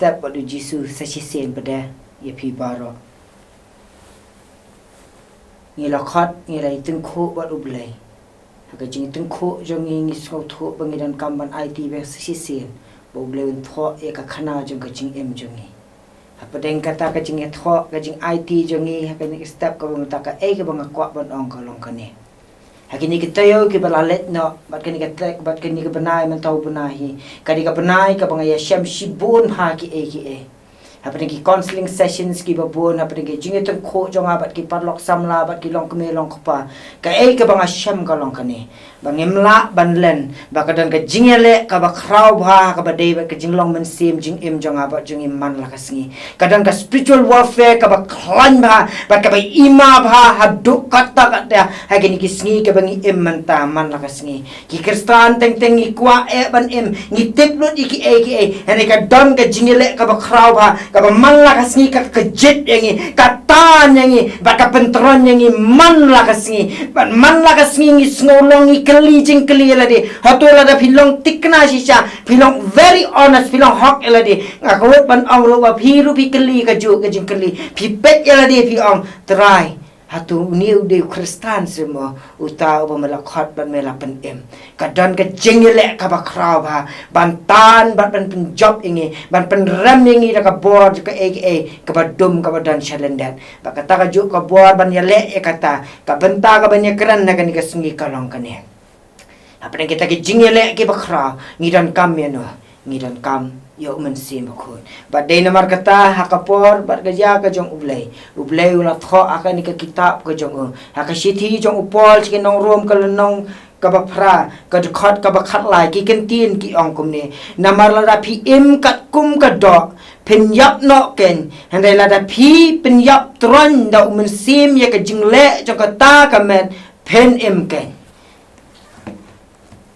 step batu Jisu sasisen pada ya pi baro ngila khat ngila tengko batu belai haka jing tengko jong ngi skau tho bangidan kamban IT be sasisen bo belai tho ya ka khana jong ka jing em jong ngi apa deng kata ka jing tho ka jing IT jong ngi haka ni step ka bang ta ka ka bang kwa ban ong ka long ka ni hakini kita yo ke balalet no bat kani ka bat kani ka banai man tau banai kani ka banai ka bang ya sham shibun ha ki apa ni counseling sessions ki babon apa ni jinge tong ko jong abat ki parlok samla bat ki long keme long kpa ka ka bang sham ka long kani bang emla banlen ba ka dan ka jingele ka ba khrau bha ka ba dei ba ka jinglong men sim jing em jong abat jing man la kasngi kadang ka spiritual warfare ka ba klan ba ka ba ima bha haduk kata kata hakini ki sngi ka bang em man ta man la kasngi ki kristan teng teng i kwa ban em ni teklut iki hene ka don ka jingele ka ba khrau bha ka ba man la kasngi ka jet yangi ka tan yangi ba ka pentron yangi man la kasngi ban man la kasngi ngi snolong i keli jing keli ladi hatola da pilong tikna shisha pilong very honest pilong hok ladi ngakawet ban ong ro ba phiru pi keli ka ju ka jing keli pi pet ladi pi ong try hatu ni ude kristan semua uta uba melakhat ban melapan em kadan ke jengele ka ba kraw ba bantan ban pen job ingi ban pen ram ingi da ka board ka ka ba dum ka ba dan chalendat ba kata ka ju ka board ban yale kata ka benta ka ban yakran na kan ka singi kalong kani apa yang kita ke jengele ke ba kraw ngidan kam ya no ngidan kam yo men sim bakun badai namar kata hakapor bad gaja ka jong ublai ula tho akan ni ka kitab ka jong haka sithi jong upol chikin nong rom ka nong ka ba phra ka khot ka ba khat lai ki kentin ki ong kum ne namar la phi im kat kum ka do pen yap no ken handai la da phi pen yap tron da men sim ya ka jingle jong ka ta ka men pen im ken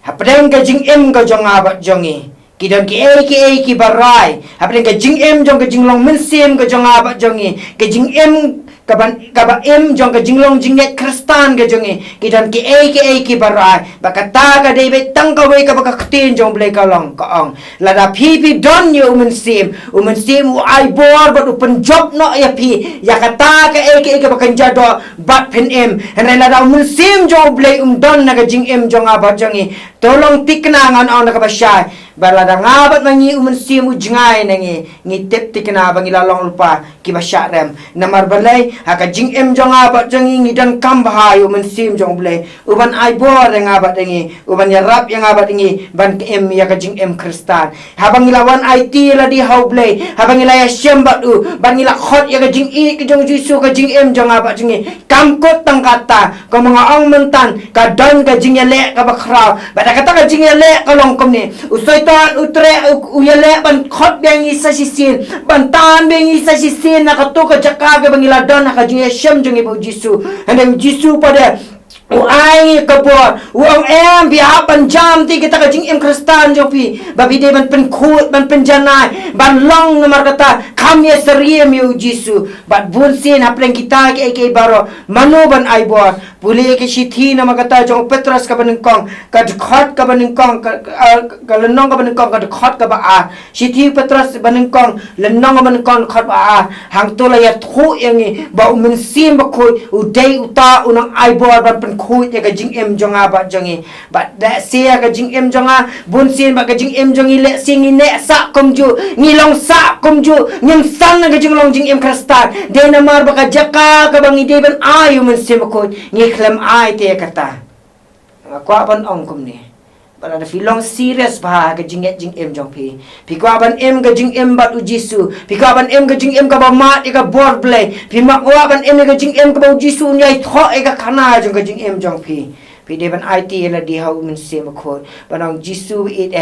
hapreng ka jing im ka jong abat jongi kidan ki barai apa ka jing em jong ka jinglong men sim ka jong aba jongi ka jing em ka ba em jong ka jinglong jinget kristan ka jongi kidan ki barai ba kata ka dei be tang ka we ka ba ka ktin jong blai ka long ka ong la da pi don you men sim u ai bor ba pen job no ya pi ya kata ka ba kan jado bat pen em han la da men sim jong blai don na ka jing em jong aba jongi tolong tikna ngan on na ka ba syai balada ngabat mangi simu jingai nangi ngitip tikna bangi lalong lupa kibasya rem namar balai haka jing em jong abat jangi ngidan kambha sim jong blai uban aibor yang abat dengi uban yarap yang abat dengi ban em ya ka jing em kristan habang ilawan IT la di hau blai habang ilaya syembat ban ila khot ya ka jing ke jong jisu ka jing em jong abat jangi kamkot tang kata ka mga ong mentan ka don ka jing yale ka bakrau bada kata ka jing yale ka longkom ni usai tan utre uyale ban khot beng isa sisin ban tan beng isa sisin na kato ka jaka ka bangila don ka jing shem jong ibu jisu and jisu pada uai kabor uang em biha ban jam ti kita ka jing em kristan jopi babi de ban pen khut ban penjanai ban long nomor kata kami seriem yu jisu bat bun sin haplen kita ke baro manu ban aibor boleh ke sithi nama kata jong petras ka banengkong ka khot ka banengkong ka lenong ka banengkong ka khot ka ba a sithi petras banengkong lenong ka banengkong khot ba a hang to la ya thu yang ba men sim ba khoi udai uta unang aibor ban pen khoi te ka jing em jonga ba jongi but that sia ka jing em jonga bun sin ba ka jing em jongi le sing ne sa komju ngilong sa komju nyam san ka jing long jing em kristan de namar ba ka jaka ka bangi de ban ayu men sim ba khoi klem ai te kata kwa ban ong kum ni bala da filong serious ba ka jing em jong pi kwa ban em ka jing em bat u jisu pi kwa ban em ka jing em ka ba ma ka bor blai pi ma kwa ban em ka jing em ka ba jisu nyai tho ka khana jong ka jing em jong pi de ban IT la di hau min se ma khot ban ong jisu it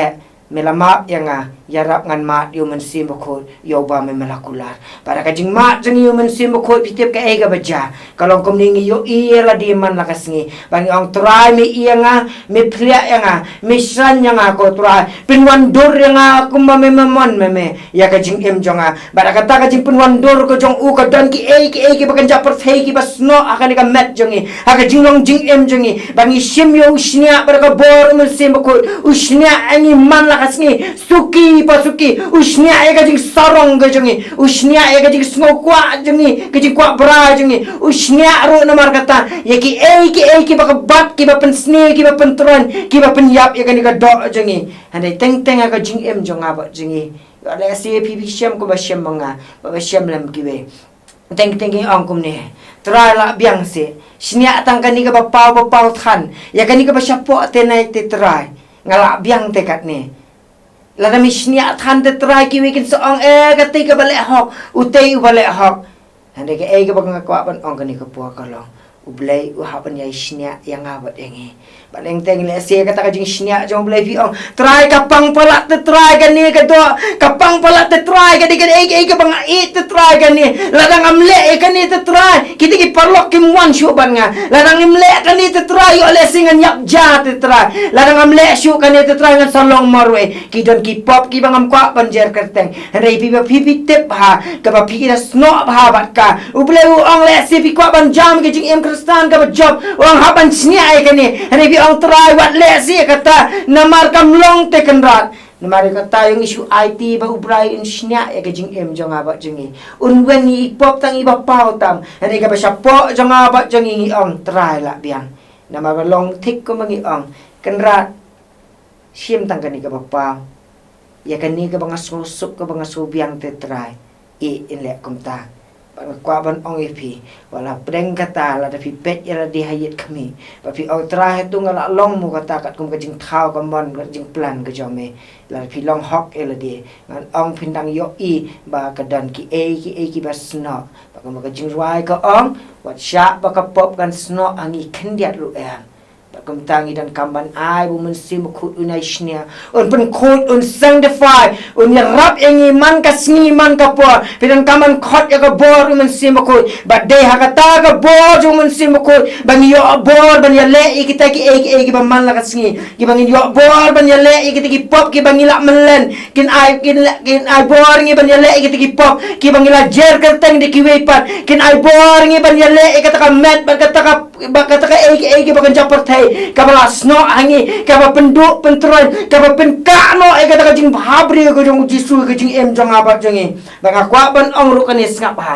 melama yang yarap ngan mat yu men sim bakot yo ba me melakular para ka jing mat jeng yu men sim bakot pitip ka ega baja kalong kom ningi yo la di man la kasngi bang ong try me nga me plia nga me sran nga ko try pinwan dor nga kumba me ya ka jing em jonga para ka ta ka jing pinwan dor ko jong u ka dan ki bakan japar fei ki bas no akan ka met jongi aka jing long jing em jongi bang sim yo usnya para ka bor men sim bakot usnya ani man la kasngi suki pasuki usnia ega jing sarong ga jongi usnia ega jing smokwa jongi ke jing kwa bra jongi usnia ro namar kata yaki ki bakabat ki bapen sne ki bapen tron ki bapen yap ega ni ga do jongi handai teng aga jing jonga ba jongi ale si pipi syam ko ba syam manga ba syam lam kiwe teng ong kum ne try la biang se snia tang kani ka ba pau than ya kani ka ba syapo te nai te try ngala biang te kat ne la mi snia than te try ki wekin so ong ka te ka bale hok utei u bale hok hande ka ka ba ngakwa ban ong kani ka po ka long ublay uhapan ya snia yang abat engi baleng teng le se kata ka jing snia jong blay fi ong try kapang pala te try ka ni ka do kapang pala te try ka dikan ka bang te try ka ni ladang amle ka ni te try kiti ki parlok kim wan shu ban nga ladang imle ka ni te try yo le singan yap ja te try ladang amle shu ka ni te try ngan salong marwe ki don ki pop ki bang am kwa ban jer kerteng rei pi tip ha ka ba pi da sno ha bat ka ublay ong le se pi kwa ban jam ke jing em Kristan ka job orang haban snia ai kani hari bi orang try wat lesi kata namar kam long te kenrat namar kata yung isu IT ba ubrai in snia ya ke jing em jong aba jengi un wen ni ipop tang iba pau tam hari ka ba syapo jong aba jengi ong try la biang namar long tik ko mangi ong kenrat sim tang kani ka ba pau ya kani ka bang sup ka bang biang te try in le kum ta kwa ban ong ipi wala preng kata la da pi pet ya la di hayat kami ba pi au tra tu ngala long mu kata kat kum ka jing thau ka mon ka jing plan ka jome la pi long hok ela di ngan ong pindang yo i ba ka dan ki ki ba sno ba ka jing ruai ka ong wat sha ba ka pop kan sno angi kendiat lu kum tangi dan kamban ai bu men sim khut unai shnia un pen khut un sanctify un ya rap engi man ka sni man ka po pidan kaman khot ya ka bor men sim khut ba de ha ka ta ka bor ju men sim khut bang yo bor ban ya le ikita ki ba man la ka sni ki bang yo bor ban ya le ikita ki pop ki bang ila melen kin ai bor ngi ban ya le ikita ki pop ki bang ila jer ka tang de ki we pat kin ai bor ngi ban ya le ikata ka met ba kata ka ba kan japar thai kabala sno hangi kaba penduk pentron kaba penka no kata ka jing habri ko jong jisu ka jing em jong aba jongi banga kwa ban ong ru kani ngap ha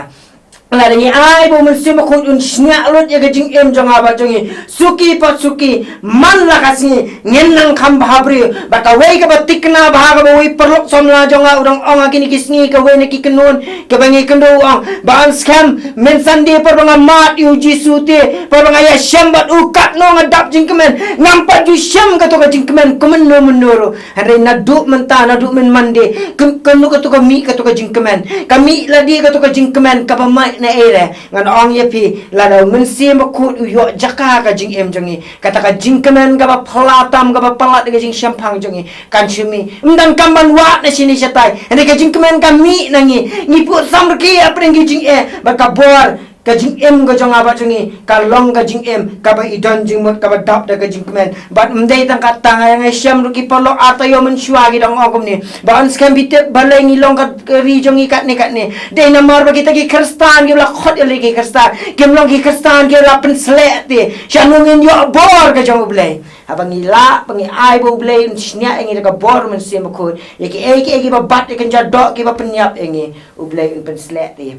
la ni ai bo men sim ko un snya lot ya ka jing em jong aba jongi suki pat suki man la ka si ngen nang kham habri ba ka wei ka ba tikna ba ka wei perlok som la jong urang ong akini kisngi ka wei ne ki kenun ka bangi kendo ong ba an scam men sandi per banga mat yu jisu te per banga ya syambat ukat no ngadap jing kemen ngampat ju syam ka to ka jing kemen kemen no menuru hare na du menta na du men mande kenu ka to ka mi ka to ka jing kemen kami la di ka to ka jing kemen ka ba mai na ere ngan ong ye pi la da men si ma ku yo jaka ka jing em jongi kata ka jing kemen ka ba palatam ka ba palat ka jing syampang jongi kan chumi mdan kamban wa na sini satai ene ka jing kemen kami nangi ni pu samrki apren ki jing ba ka bor ka jing em ka jong aba jongi ka long ka jing em ka ba idon jing mot ka ba dap da ka jing kemen bat mdai tang ka tang yang syam ru ki palo atayo men shwa gi dong ogum ni ba an skam bite balai ni long ka ri jongi kat ni de na mar ba kita ki kristan gi la khot ele ki kristan kem long ki kristan gi la pen slete shanungin yo bor ka jong blai abang ila pangi ai bo blai snya engi ka bor men sim ko ki ba bat kan jadok ki ba penyap engi ublai pen slete ye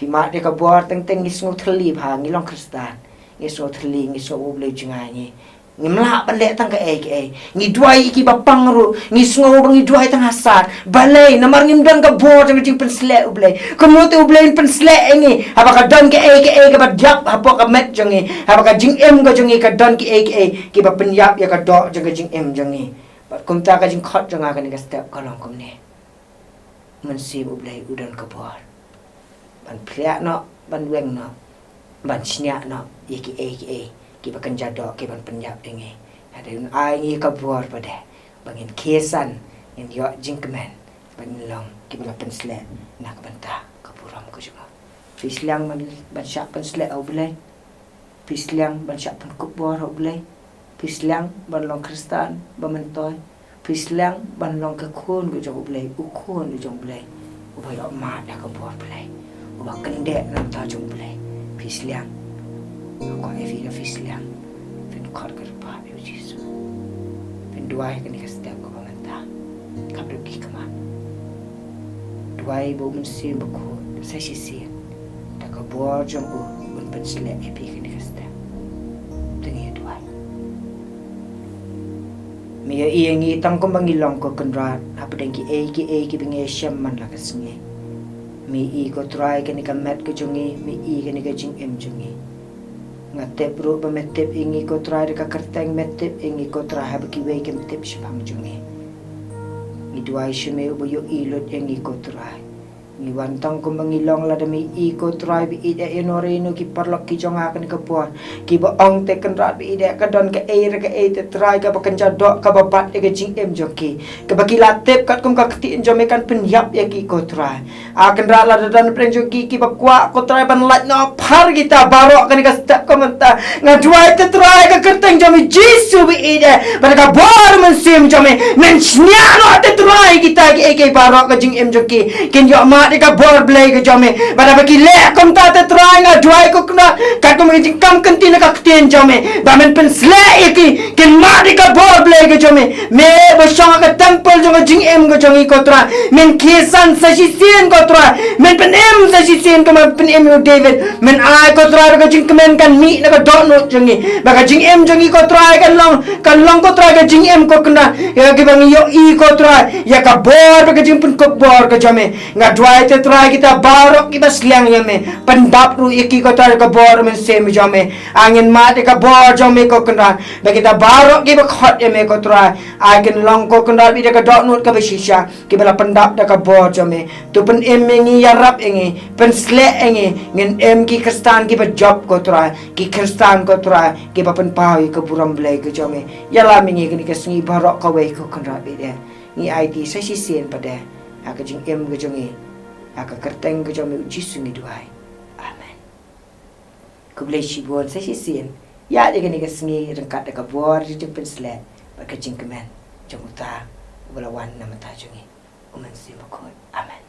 pi mat de ka bor teng ngisngo thli bha ngi long kristan ngisngo thli ngisngo ublai jingai ni ngimla ban le tang ka ngi duai ki ba pangru ngisngo bang ngi duai tang hasat balai namar ngim don ka bor teng jing pensle ublai kemote ublai pensle engi apa ka don ka ka ba jap apa ka met jongi apa ka jing em ka jongi ka don ki ba penyap ya ka do jong jing em jongi ba kum ta ka jing khot jonga ka ni ka step ka long kum ni men si ublai udon ka bor ban pria no ban weng no ban snya no ki ki bakan jadok ki ban penyap engi ada un ai ngi ka bor pada bangin kesan in yo jingkemen ban long ki ban pensle nak banta ka puram ko juga pislang ban syak pensle au belai pislang ban syak pen kup bor au belai pislang ban long kristan ban mentoy pislang ban long ka khon ko jong belai u khon ko jong belai u bai ma da ka bor belai ba kendek nam ta jong belai pislang ko e fi pislang fin khot ka pa yu jisu fin duai ka ni ka step ko banganta Kapruki kaman. Duai bo mensim bako sa sisi. Taka buar jong un pensle epi kini kasta. Tengi duai. Mia iangi tang ko mangilong ko kendrat apa dengki ki bingi syam man lakas nge. Mi I ko try kani ka met ko jongi mi I kani ka jing em jongi. Ngatep ro ba metep ingi ko try ka kerteng metep ingi ko try ha baki wei kem tep shpam jongi. Ni duai shme ubo yo ilot ingi ko try. Ni wantang ko mangilong la demi I ko try bi ide enore no ki parlok ki jonga kan ka puan. Ki ba ong te kan rat bi ide ka don ka e te try ka bakan jadok ka babat ka jing em joki. Ka baki latep kat kum ka kti jome kan penyap ya ki ko try. Akan rat la dan pren joki ki ba kwa ko try ban lat no par kita barok kan ka step komenta. Ngadwai te try ka kerteng jome jisu bi ide. Pada ka bor men sim jome men shnya no te try kita ki barok ka jing em joki. Ken yo ma ka bor blay ka jome bada baki le kom ta te try nga dwai ko kna ka ko mi kam kanti na ka ktien jome ba men pen sle iki ken ma de ka bor blay ka jome me ba shong ka temple jong jing em ko jong ko tra men kisan sa si sien ko tra men pen em sa si sien ko men pen em David men ai ko tra ka jing men kan mi na ka don no jong ba ka jing em jong ko tra kan long ko tra ka jing em ko kna ya ki bang yo I ko tra ya ka bor ka jing pen ko bor ka jome nga dwai te try kita barok kita sliang yame pendap ru iki ko tar ka bor men sem jome angin mate ka bor jome ko kena ba kita barok ki ba khot yame ko try agen long ko kena bi ka dot nut ka bishisha ki bala pendap da ka bor jome tu pen em ngi yarap ngi pen sle ngi ngin em ki kristan ki ba job ko try ki kristan ko try ki ba pen pawi ka buram blai ka jome yala mingi ki ka sngi barok ka we ko kena bi de ni ID sa si sen pada aka jing em ka jongi aka kerteng ke jome Jisu ni duai. Amen. Ku blai shi bon sa shi sin. Ya de gani ka sngi rengkat ka bor di depan sle. Ba ka jing kemen. Jong uta. Wala wan na mata jongi. Uman si bakot. Amen.